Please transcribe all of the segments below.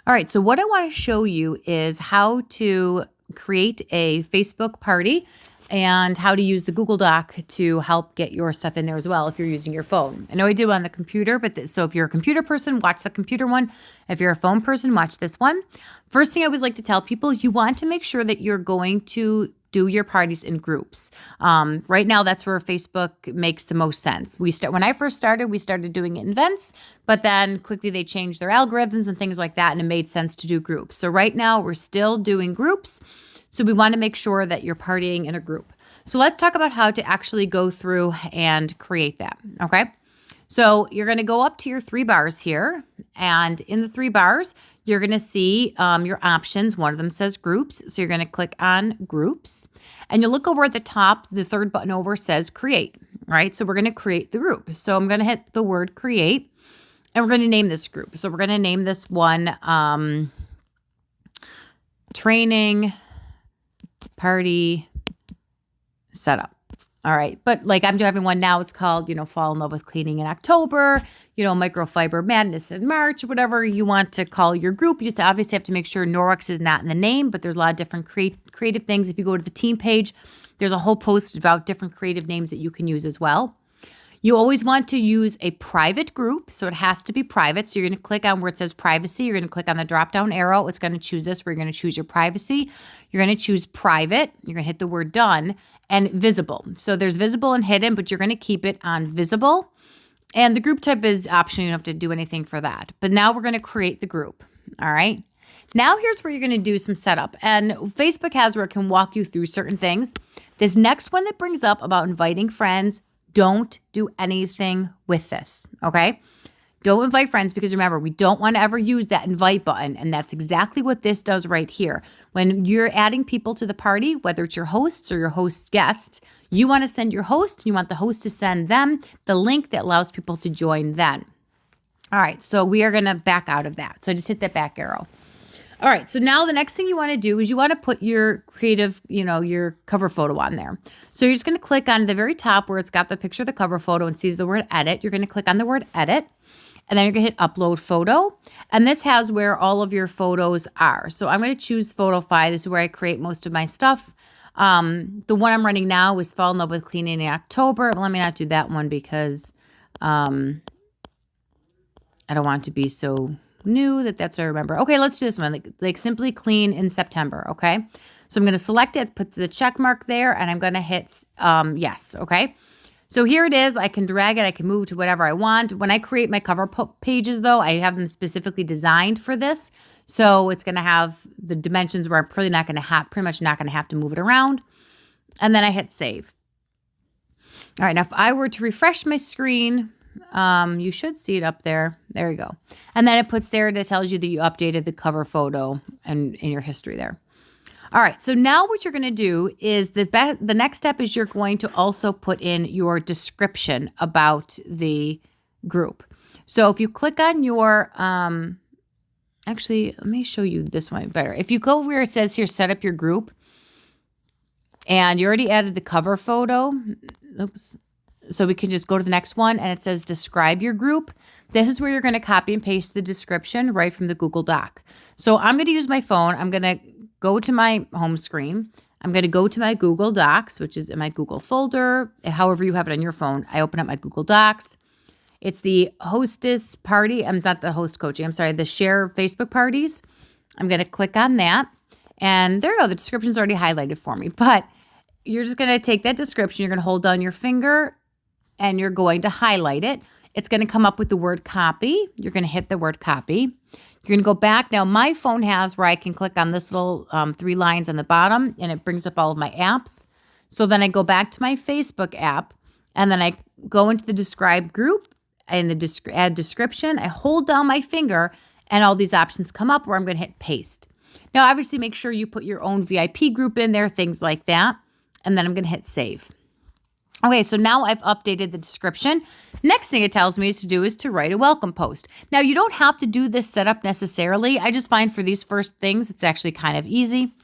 All right, so what I want to show you is how to create a Facebook party and how to use the Google Doc to help get your stuff in there as well if you're using your phone. I know I do on the computer, but so if you're a computer person, watch the computer one. If you're a phone person, watch this one. First thing I always like to tell people, you want to make sure that you're going to do your parties in groups. Right now, that's where Facebook makes the most sense. When I first started, we started doing it in events, but then quickly they changed their algorithms and things like that, and it made sense to do groups. So right now, we're still doing groups. So we want to make sure that you're partying in a group. So let's talk about how to actually go through and create that, okay? So you're going to go up to your 3 bars here, and in the 3 bars, you're going to see your options. One of them says groups, so you're going to click on groups, and you'll look over at the top, the third button over says create, right? So we're going to create the group. So I'm going to hit the word create, and we're going to name this group. So we're going to name this one training party setup. All right. But like I'm having one now, it's called, fall in love with cleaning in October, microfiber madness in March, whatever you want to call your group. You just obviously have to make sure Norwex is not in the name, but there's a lot of different creative things. If you go to the team page, there's a whole post about different creative names that you can use as well. You always want to use a private group, so it has to be private. So you're going to click on where it says privacy. You're going to click on the drop-down arrow. It's going to choose this. We're going to choose your privacy. You're going to choose private. You're going to hit the word done and visible. So there's visible and hidden, but you're going to keep it on visible. And the group type is optional. You don't have to do anything for that. But now we're going to create the group. All right. Now here's where you're going to do some setup. And Facebook has where it can walk you through certain things. This next one that brings up about inviting friends, don't do anything with this, okay? Don't invite friends because remember, we don't want to ever use that invite button, and that's exactly what this does right here. When you're adding people to the party, whether it's your hosts or your host guests, you want to send your host, and you want the host to send them the link that allows people to join then. All right, so we are going to back out of that. So just hit that back arrow. All right, so now the next thing you want to do is you want to put your creative, your cover photo on there. So you're just going to click on the very top where it's got the picture of the cover photo and sees the word edit. You're going to click on the word edit, and then you're going to hit upload photo. And this has where all of your photos are. So I'm going to choose Photofy. This is where I create most of my stuff. The one I'm running now is Fall in Love with Cleaning in October. But let me not do that one because I don't want to be so new that's what I remember. Okay, let's do this one. Like Simply Clean in September. Okay, so I'm going to select it, put the check mark there, and I'm going to hit yes. Okay, so here it is. I can drag it. I can move to whatever I want. When I create my cover pages, though, I have them specifically designed for this. So it's going to have the dimensions where I'm pretty much not going to have to move it around. And then I hit save. All right, now if I were to refresh my screen, you should see it up there. There you go. And then it puts there that tells you that you updated the cover photo and in your history there. All right. So now what you're going to do is the next step is you're going to also put in your description about the group. So if you click on your, actually, let me show you this one better. If you go where it says here, set up your group, and you already added the cover photo. Oops. So we can just go to the next one, and it says describe your group. This is where you're going to copy and paste the description right from the Google Doc. So I'm going to use my phone. I'm going to go to my home screen. I'm going to go to my Google Docs, which is in my Google folder. However you have it on your phone, I open up my Google Docs. It's the hostess party. I'm not the host coaching. I'm sorry, the share Facebook parties. I'm going to click on that. And there you go. The description's already highlighted for me. But you're just going to take that description. You're going to hold down your finger, and you're going to highlight it. It's going to come up with the word copy. You're going to hit the word copy. You're going to go back. Now, my phone has where I can click on this little 3 lines on the bottom, and it brings up all of my apps. So then I go back to my Facebook app, and then I go into the describe group and the add description. I hold down my finger, and all these options come up where I'm going to hit paste. Now, obviously, make sure you put your own VIP group in there, things like that. And then I'm going to hit save. Okay, so now I've updated the description. Next thing it tells me to do is to write a welcome post. Now, you don't have to do this setup necessarily. I just find for these first things, it's actually kind of easy.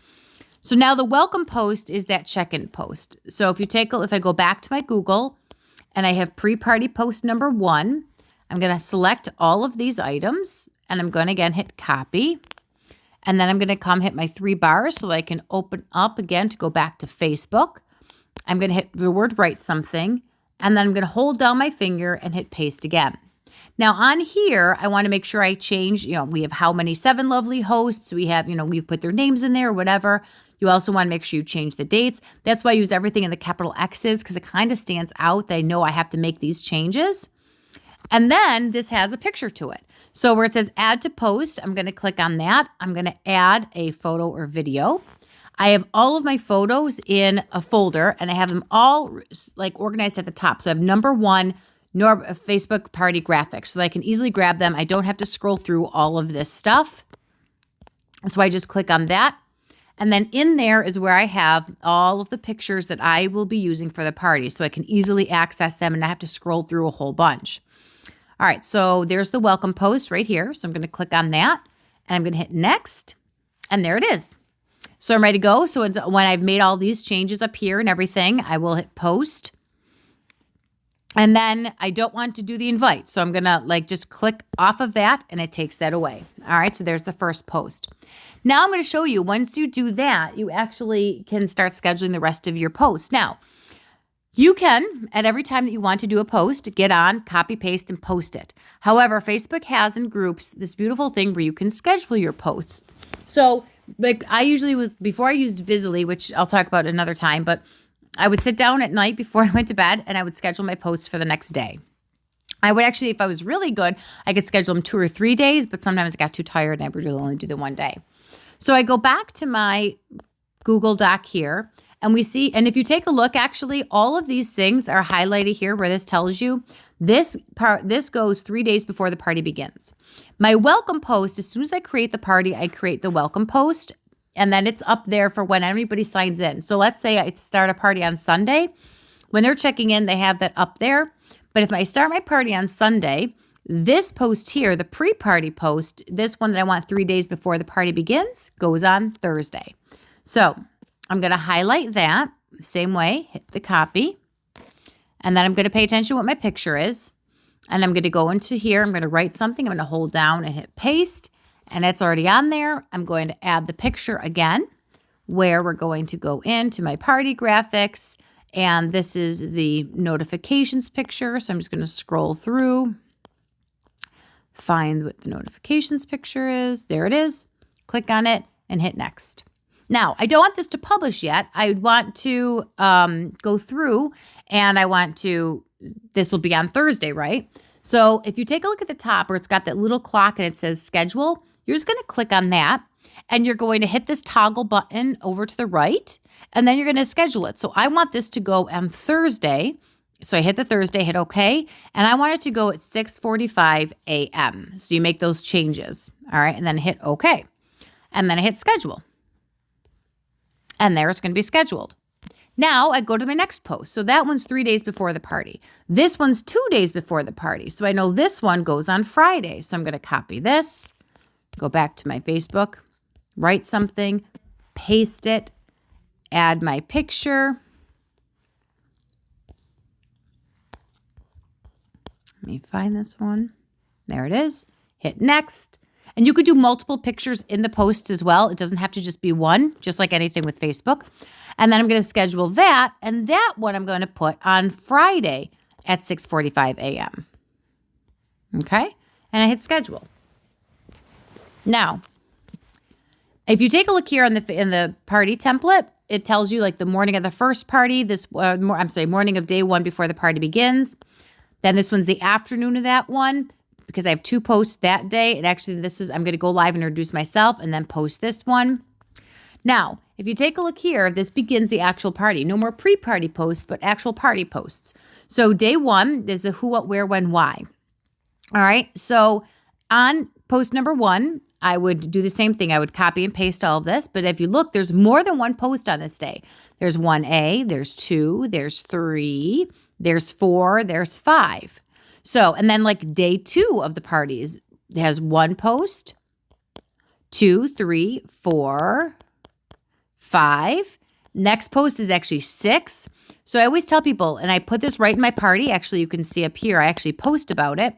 So now the welcome post is that check-in post. So if I go back to my Google and I have pre-party post number 1, I'm going to select all of these items and I'm going to again hit copy. And then I'm going to come hit my 3 bars so that I can open up again to go back to Facebook. I'm going to hit the word write something, and then I'm going to hold down my finger and hit paste again. Now on here, I want to make sure I change, we have how many 7 lovely hosts. We have, we've put their names in there or whatever. You also want to make sure you change the dates. That's why I use everything in the capital X's, because it kind of stands out that I know I have to make these changes. And then this has a picture to it. So where it says add to post, I'm going to click on that. I'm going to add a photo or video. I have all of my photos in a folder, and I have them all like organized at the top. So I have number 1, Facebook party graphics, so that I can easily grab them. I don't have to scroll through all of this stuff. So I just click on that. And then in there is where I have all of the pictures that I will be using for the party, so I can easily access them and not have to scroll through a whole bunch. All right, so there's the welcome post right here. So I'm going to click on that, and I'm going to hit next, and there it is. So I'm ready to go. So when I've made all these changes up here and everything, I will hit post. And then I don't want to do the invite. So I'm going to just click off of that, and it takes that away. All right, so there's the first post. Now I'm going to show you, once you do that, you actually can start scheduling the rest of your posts. Now, you can, at every time that you want to do a post, get on, copy, paste, and post it. However, Facebook has in groups this beautiful thing where you can schedule your posts. So I usually before I used Visibly, which I'll talk about another time, but I would sit down at night before I went to bed, and I would schedule my posts for the next day. I would actually, if I was really good, I could schedule them 2 or 3 days, but sometimes I got too tired and I would really only do the one day. So I go back to my Google Doc here, and we see, and if you take a look, actually, all of these things are highlighted here where this tells you this goes 3 days before the party begins. My welcome post, as soon as I create the party, I create the welcome post, and then it's up there for when everybody signs in. So let's say I start a party on Sunday. When they're checking in, they have that up there. But if I start my party on Sunday, this post here, the pre-party post, this one that I want 3 days before the party begins, goes on Thursday. So I'm going to highlight that same way, hit the copy, and then I'm going to pay attention to what my picture is. And I'm going to go into here. I'm going to write something. I'm going to hold down and hit paste, and it's already on there. I'm going to add the picture again, where we're going to go into my party graphics, and this is the notifications picture. So I'm just going to scroll through, find what the notifications picture is. There it is. Click on it and hit next. Now, I don't want this to publish yet. I want to go through, and this will be on Thursday, right? So if you take a look at the top where it's got that little clock and it says schedule, you're just going to click on that, and you're going to hit this toggle button over to the right, and then you're going to schedule it. So I want this to go on Thursday. So I hit the Thursday, hit OK, and I want it to go at 6:45 a.m. So you make those changes, all right, and then hit OK. And then I hit schedule. And there it's going to be scheduled. Now I go to my next post. So that one's 3 days before the party. This one's 2 days before the party. So I know this one goes on Friday. So I'm going to copy this, go back to my Facebook, write something, paste it, add my picture. Let me find this one. There it is. Hit next. And you could do multiple pictures in the post as well. It doesn't have to just be one, just like anything with Facebook. And then I'm going to schedule that, and that one I'm going to put on Friday at 6:45 a.m. Okay? And I hit schedule. Now, if you take a look here in the party template, it tells you like the morning of the first party, morning of day 1 before the party begins. Then this one's the afternoon of that one, because I have 2 posts that day. And actually I'm going to go live and introduce myself and then post this one. Now, if you take a look here, this begins the actual party. No more pre-party posts, but actual party posts. So day 1, there's the who, what, where, when, why. All right. So on post number 1, I would do the same thing. I would copy and paste all of this. But if you look, there's more than one post on this day. There's 1A, there's 2, there's 3, there's 4, there's 5. So, and then like day 2 of the parties, it has 1 post, 2, 3, 4, 5. Next post is actually 6. So I always tell people, and I put this right in my party. Actually, you can see up here, I actually post about it.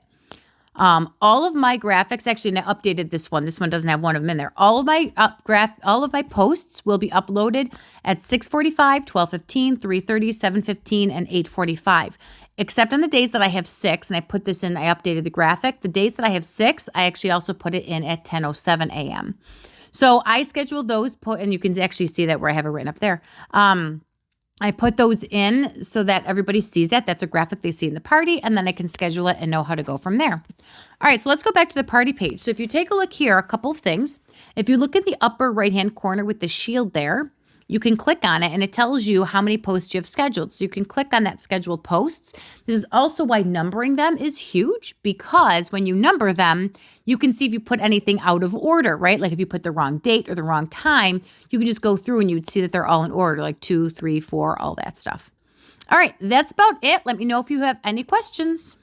All of my graphics, actually, and I updated this one. This one doesn't have one of them in there. All of my posts will be uploaded at 6:45, 12:15, 3:30, 7:15, and 8:45. Except on the days that I have 6, and I put this in, I updated the graphic. The days that I have 6, I actually also put it in at 10:07 a.m. So I scheduled those, and you can actually see that where I have it written up there. I put those in so that everybody sees that. That's a graphic they see in the party, and then I can schedule it and know how to go from there. All right, so let's go back to the party page. So if you take a look here, a couple of things. If you look at the upper right-hand corner with the shield there, you can click on it and it tells you how many posts you have scheduled. So you can click on that scheduled posts. This is also why numbering them is huge, because when you number them, you can see if you put anything out of order, right? Like if you put the wrong date or the wrong time, you can just go through and you'd see that they're all in order, like 2, 3, 4, all that stuff. All right, that's about it. Let me know if you have any questions.